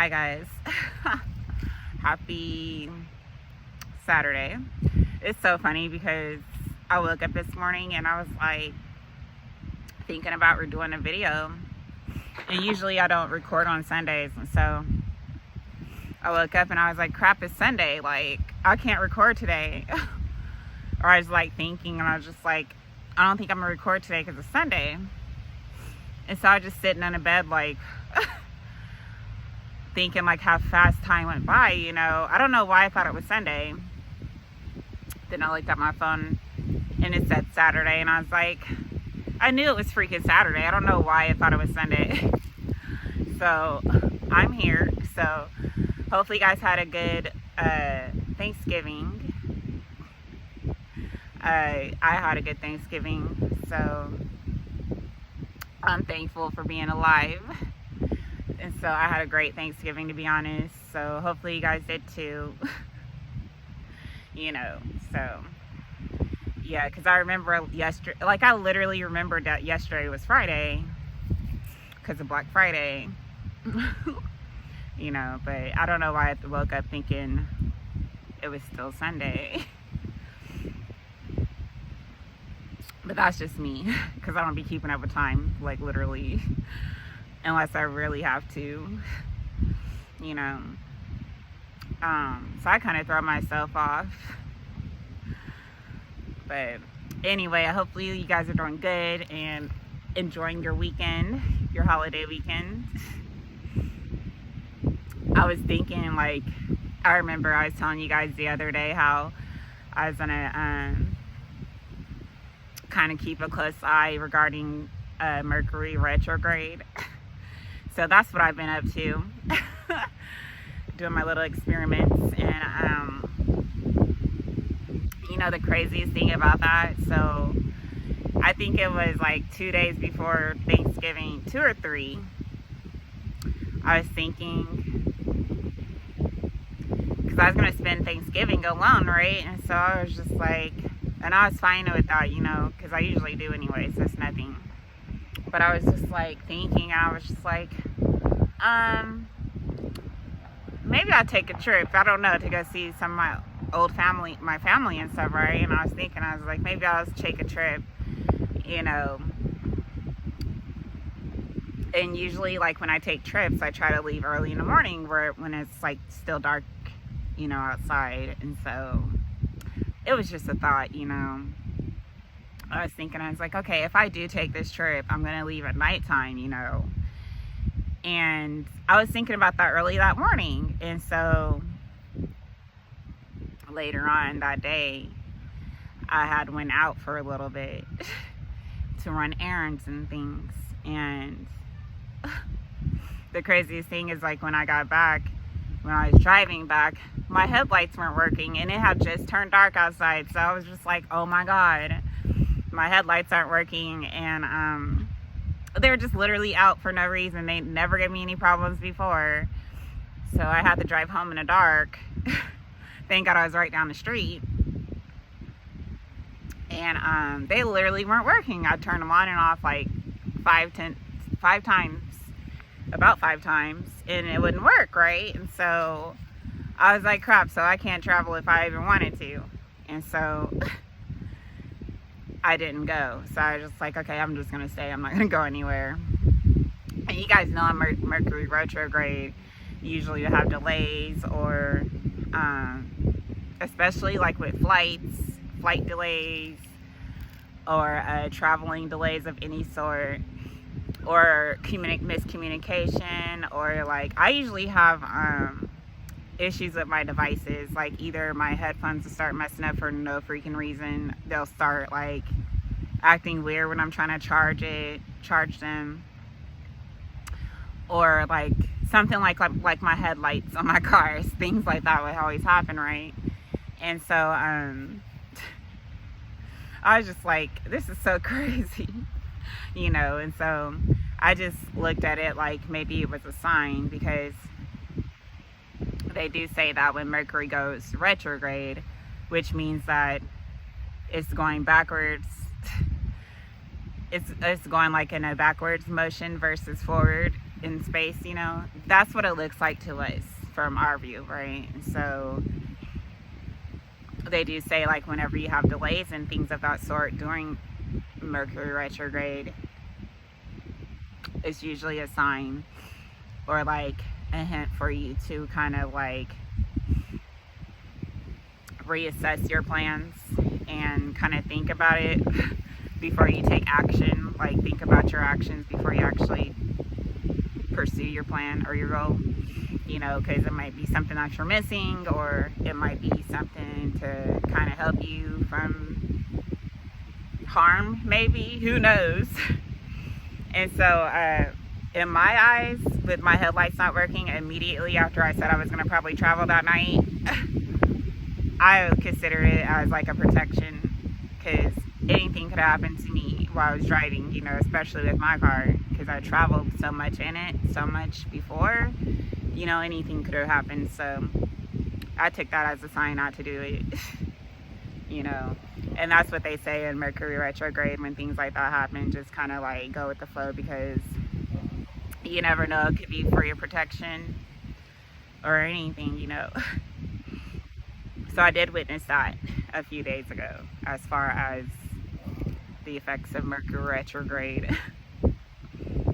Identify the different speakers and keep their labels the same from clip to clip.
Speaker 1: Hi guys. Happy Saturday. It's so funny because I woke up this morning and I was like thinking about doing a video, and usually I don't record on Sundays, and so I woke up and I was like, crap, it's Sunday, like I can't record today. Or I was like thinking, and I was just like, I don't think I'm gonna record today because it's Sunday. And so I was just sitting in a bed like thinking like how fast time went by, you know. I don't know why I thought it was Sunday. Then I looked at my phone and it said Saturday, and I was like, I knew it was freaking Saturday. I don't know why I thought it was Sunday. So I'm here. So hopefully you guys had a good Thanksgiving. I had a good Thanksgiving, so I'm thankful for being alive. And so I had a great Thanksgiving, to be honest. So hopefully you guys did too. You know, so yeah, because I remember yesterday, like I literally remembered that yesterday was Friday because of Black Friday. You know, but I don't know why I woke up thinking it was still Sunday. But that's just me, because I don't be keeping up with time, like literally, unless I really have to, you know. So I kind of throw myself off. But anyway, hopefully you guys are doing good and enjoying your weekend, your holiday weekend. I was thinking, like, I remember I was telling you guys the other day how I was gonna kind of keep a close eye regarding Mercury retrograde. So that's what I've been up to. Doing my little experiments. And you know the craziest thing about that, so I think it was like 2 days before Thanksgiving, 2 or 3, I was thinking, because I was going to spend Thanksgiving alone, right? And so I was just like, and I was fine with that, you know, because I usually do anyway, so it's nothing. But I was just like thinking, I was just like, maybe I'll take a trip, I don't know, to go see some of my old family, my family and stuff, right? And I was thinking, I was like, maybe I'll just take a trip, you know. And usually, like, when I take trips, I try to leave early in the morning when it's like still dark, you know, outside. And so it was just a thought, you know. I was thinking, I was like, okay, if I do take this trip, I'm gonna leave at nighttime, you know. And I was thinking about that early that morning. And so later on that day, I had went out for a little bit to run errands and things. And the craziest thing is, like, when I got back, when I was driving back, my headlights weren't working, and it had just turned dark outside. So I was just like, oh my God, my headlights aren't working. And they're just literally out for no reason. They never gave me any problems before. So I had to drive home in the dark. Thank God I was right down the street. And they literally weren't working. I turned them on and off like 5 times, about 5 times, and it wouldn't work, right? And so I was like, crap, so I can't travel if I even wanted to. And so I didn't go. So I was just like, okay, I'm just gonna stay, I'm not gonna go anywhere. And you guys know I'm Mercury retrograde. Usually you have delays, or especially like with flight delays, or traveling delays of any sort, or miscommunication, or like I usually have issues with my devices, like either my headphones will start messing up for no freaking reason. They'll start like acting weird when I'm trying to charge them, or like something like my headlights on my cars, things like that would always happen, right? And so I was just like, this is so crazy, you know. And so I just looked at it like maybe it was a sign, because they do say that when Mercury goes retrograde, which means that it's going backwards, it's going like in a backwards motion versus forward. in space, you know, that's what it looks like to us from our view, right? And so they do say, like, whenever you have delays and things of that sort during Mercury retrograde, it's usually a sign or like a hint for you to kind of like reassess your plans and kind of think about it before you take action. Like, think about your actions before you actually pursue your plan or your goal, you know, because it might be something that you're missing, or it might be something to kind of help you from harm, maybe, who knows. And so in my eyes, with my headlights not working immediately after I said I was going to probably travel that night, I would consider it as like a protection, because anything could happen to me while I was driving, you know, especially with my car, because I traveled so much in it, so much before, you know, anything could have happened. So I took that as a sign not to do it, you know. And that's what they say in Mercury retrograde when things like that happen, just kind of like go with the flow, because you never know, it could be for your protection or anything, you know. So I did witness that a few days ago as far as the effects of Mercury retrograde.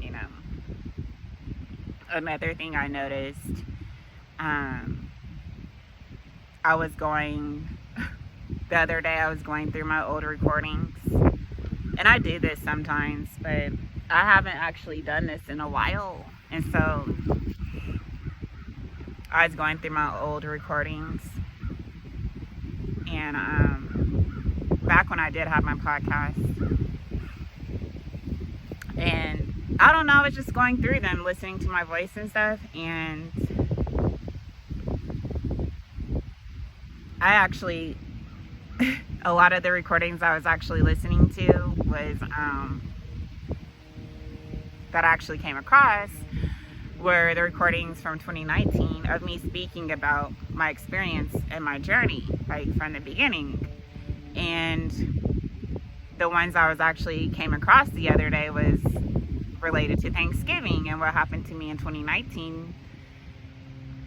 Speaker 1: You know, another thing I noticed, I was going, the other day I was going through my old recordings, and I do this sometimes, but I haven't actually done this in a while. And so I was going through my old recordings, and back when I did have my podcast, and I don't know, I was just going through them, listening to my voice and stuff, and I actually a lot of the recordings I was actually listening to was that I actually came across were the recordings from 2019 of me speaking about my experience and my journey, like from the beginning. And the ones I was actually came across the other day was related to Thanksgiving and what happened to me in 2019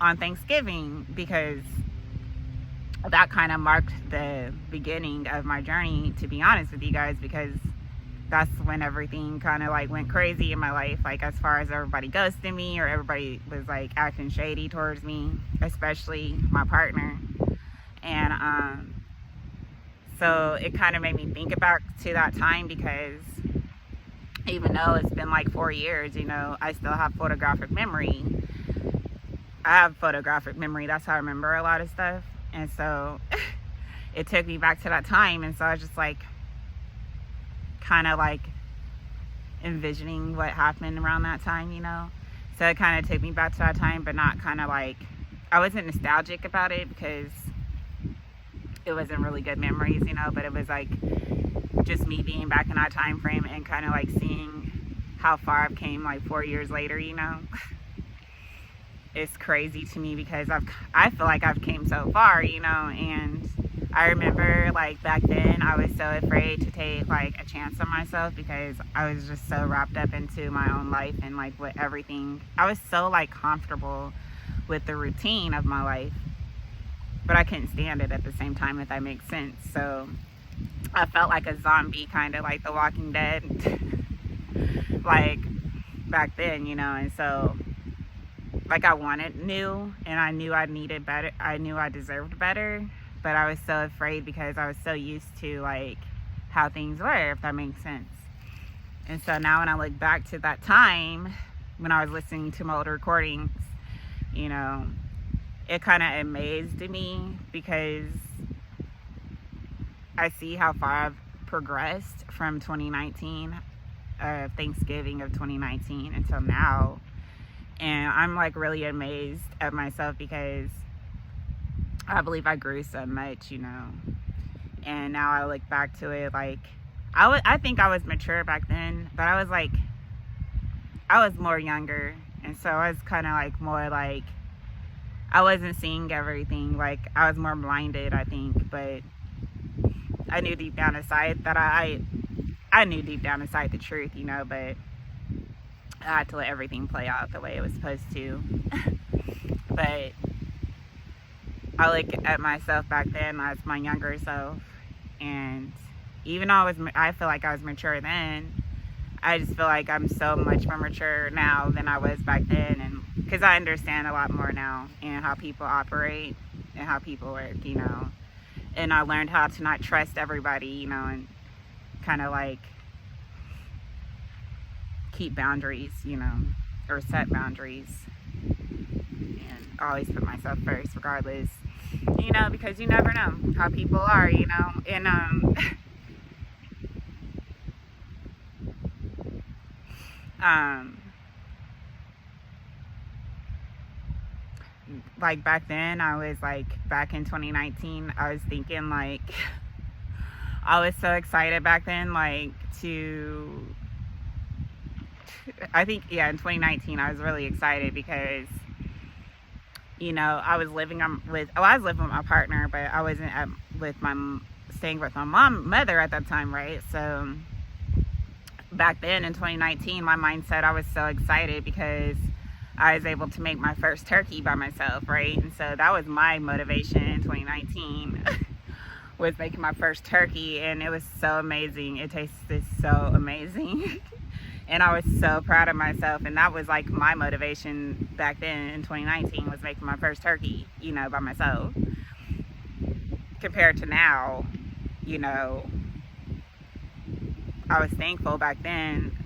Speaker 1: on Thanksgiving, because that kind of marked the beginning of my journey, to be honest with you guys, because that's when everything kind of like went crazy in my life, like as far as everybody ghosted me or everybody was like acting shady towards me, especially my partner. And so it kind of made me think about to that time, because even though it's been like 4 years, you know, I still have photographic memory. I have photographic memory. That's how I remember a lot of stuff. And so it took me back to that time. And so I was just like, kind of like envisioning what happened around that time, you know. So it kind of took me back to that time, but not kind of like, I wasn't nostalgic about it because it wasn't really good memories, you know, but it was like just me being back in that time frame and kind of like seeing how far I've came like 4 years later, you know. It's crazy to me because I feel like I've came so far, you know. And I remember like back then I was so afraid to take like a chance on myself because I was just so wrapped up into my own life and like what everything, I was so like comfortable with the routine of my life, but I couldn't stand it at the same time, if that makes sense. So I felt like a zombie, kind of like The Walking Dead, like back then, you know. And so like I wanted new, and I knew I needed better, I knew I deserved better, but I was so afraid because I was so used to like how things were, if that makes sense. And so now when I look back to that time when I was listening to my old recordings, you know, it kind of amazed me because I see how far I've progressed from 2019, Thanksgiving of 2019 until now. And I'm like really amazed at myself because I believe I grew so much, you know. And now I look back to it like I think I was mature back then, but I was like, I was more younger, and so I was kind of like more like, I wasn't seeing everything, like I was more blinded, I think. But I knew deep down inside that I knew deep down inside the truth, you know. But I had to let everything play out the way it was supposed to. But I look at myself back then as my younger self, and even though I feel like I was mature then, I just feel like I'm so much more mature now than I was back then, and because I understand a lot more now and how people operate and how people work, you know. And I learned how to not trust everybody, you know, and kind of like keep boundaries, you know, or set boundaries, and always put myself first regardless, you know, because you never know how people are, you know. And like back then, I was like, back in 2019, I was thinking like, I was so excited back then, like I think, yeah, in 2019, I was really excited because, you know, I was living with my partner, but I wasn't staying with my mother at that time, right? So back then in 2019, my mindset, I was so excited because I was able to make my first turkey by myself, right? And so that was my motivation in 2019 was making my first turkey, and it was so amazing. It tasted so amazing. And I was so proud of myself, and that was like my motivation back then in 2019 was making my first turkey, you know, by myself. Compared to now, you know, I was thankful back then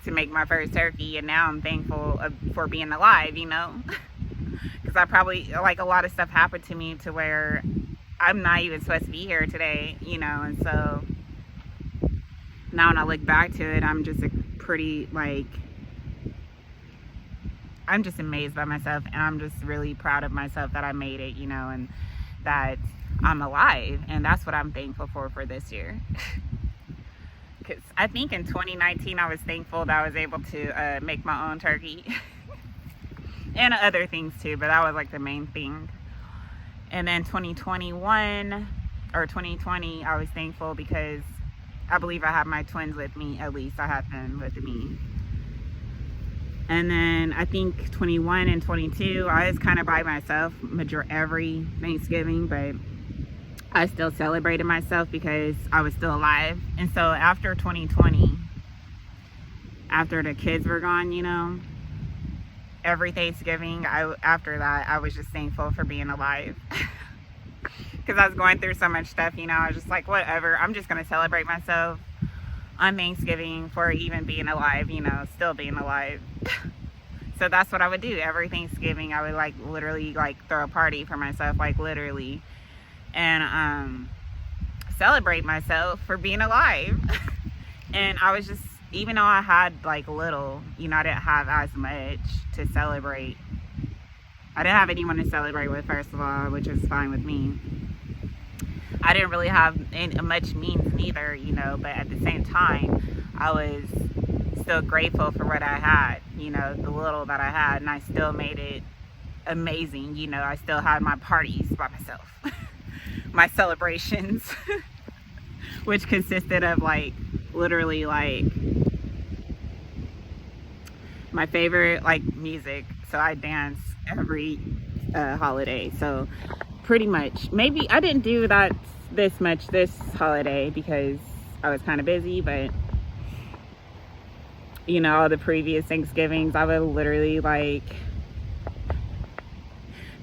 Speaker 1: to make my first turkey, and now I'm thankful for being alive, you know, because I probably, like, a lot of stuff happened to me to where I'm not even supposed to be here today, you know. And so now when I look back to it, I'm just I'm just amazed by myself, and I'm just really proud of myself that I made it, you know, and that I'm alive. And that's what I'm thankful for this year. Because I think in 2019, I was thankful that I was able to make my own turkey and other things too, but that was like the main thing. And then 2021 or 2020, I was thankful because I believe I had my twins with me. At least I had them with me. And then I think 21 and 22, I was kind of by myself every Thanksgiving, but I still celebrated myself because I was still alive. And so after 2020, after the kids were gone, you know, every Thanksgiving, after that, I was just thankful for being alive. Because I was going through so much stuff, you know. I was just like, whatever, I'm just going to celebrate myself on Thanksgiving for even being alive, you know, still being alive. So that's what I would do every Thanksgiving. I would like literally like throw a party for myself, like literally, and celebrate myself for being alive. And I was just, even though I had like little, you know, I didn't have as much to celebrate. I didn't have anyone to celebrate with, first of all, which is fine with me. I didn't really have much means neither, you know, but at the same time, I was still grateful for what I had, you know, the little that I had, and I still made it amazing, you know. I still had my parties by myself, my celebrations, which consisted of like literally like my favorite like music. So I dance every holiday. So pretty much, maybe I didn't do that this much this holiday because I was kind of busy, but you know, all the previous Thanksgivings, I would literally like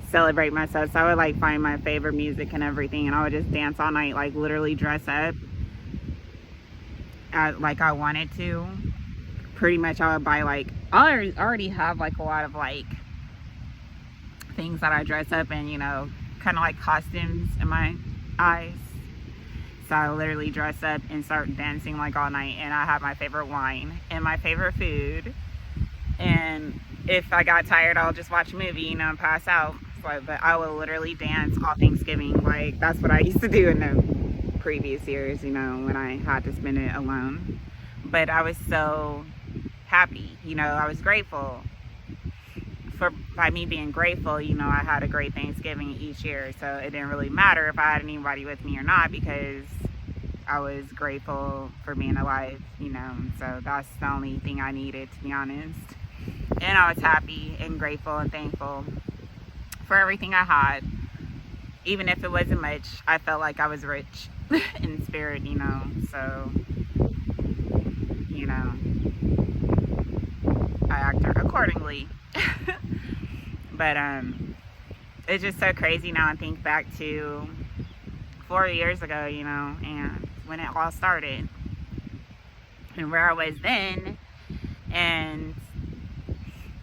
Speaker 1: celebrate myself. So I would like find my favorite music and everything, and I would just dance all night, like literally dress up like I wanted to. Pretty much I would buy like, I already have like a lot of like things that I dress up in, you know, kind of like costumes in my eyes. So I literally dress up and start dancing like all night, and I have my favorite wine and my favorite food. And if I got tired, I'll just watch a movie, you know, and pass out. So, but I will literally dance all Thanksgiving. Like that's what I used to do in the previous years, you know, when I had to spend it alone. But I was so happy, you know, I was grateful. By me being grateful, you know, I had a great Thanksgiving each year. So it didn't really matter if I had anybody with me or not, because I was grateful for being alive, you know. So that's the only thing I needed, to be honest. And I was happy and grateful and thankful for everything I had. Even if it wasn't much, I felt like I was rich in spirit, you know. So, you know, I acted accordingly. But it's just so crazy now and think back to 4 years ago, you know, and when it all started and where I was then, and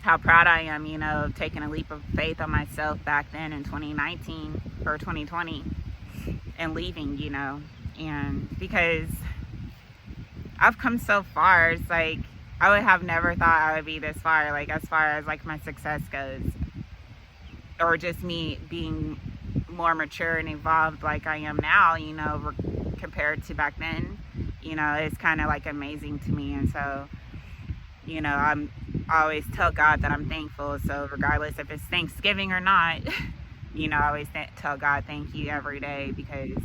Speaker 1: how proud I am, you know, of taking a leap of faith on myself back then in 2019 or 2020 and leaving, you know. And because I've come so far, it's like I would have never thought I would be this far, like as far as like my success goes, or just me being more mature and evolved like I am now, you know, compared to back then. You know, it's kind of like amazing to me. And so, you know, I always tell God that I'm thankful. So regardless if it's Thanksgiving or not, you know, I always tell God thank you every day, because,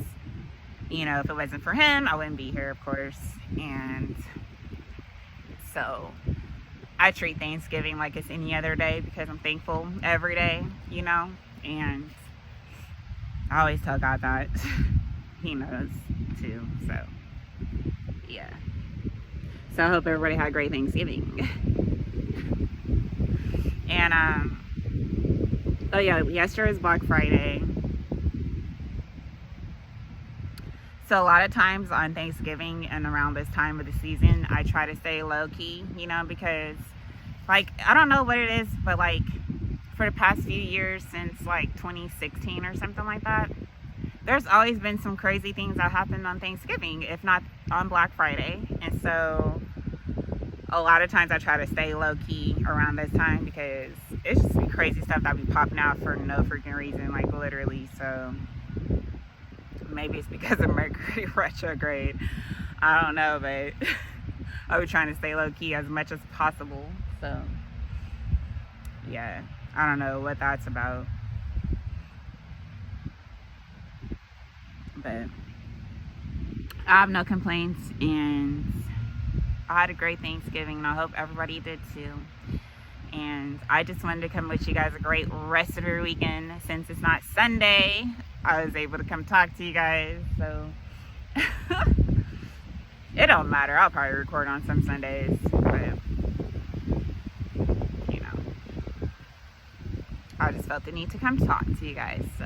Speaker 1: you know, if it wasn't for him, I wouldn't be here, of course. And so I treat Thanksgiving like it's any other day, because I'm thankful every day, you know. And I always tell God that. He knows too. So yeah. So I hope everybody had a great Thanksgiving. And oh yeah, yesterday was Black Friday. So a lot of times on Thanksgiving and around this time of the season, I try to stay low key, you know, because like, I don't know what it is, but like for the past few years, since like 2016 or something like that, there's always been some crazy things that happened on Thanksgiving, if not on Black Friday. And so a lot of times I try to stay low key around this time, because it's just crazy stuff that be popping out for no freaking reason, like literally. So maybe it's because of Mercury retrograde, I don't know, but I was trying to stay low key as much as possible. So yeah, I don't know what that's about, but I have no complaints, and I had a great Thanksgiving, and I hope everybody did too. And I just wanted to come wish you guys a great rest of your weekend. Since it's not Sunday, I was able to come talk to you guys, so it don't matter. I'll probably record on some Sundays, but you know, I just felt the need to come talk to you guys. So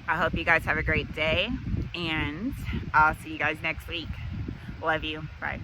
Speaker 1: I hope you guys have a great day, and I'll see you guys next week. Love you. Bye.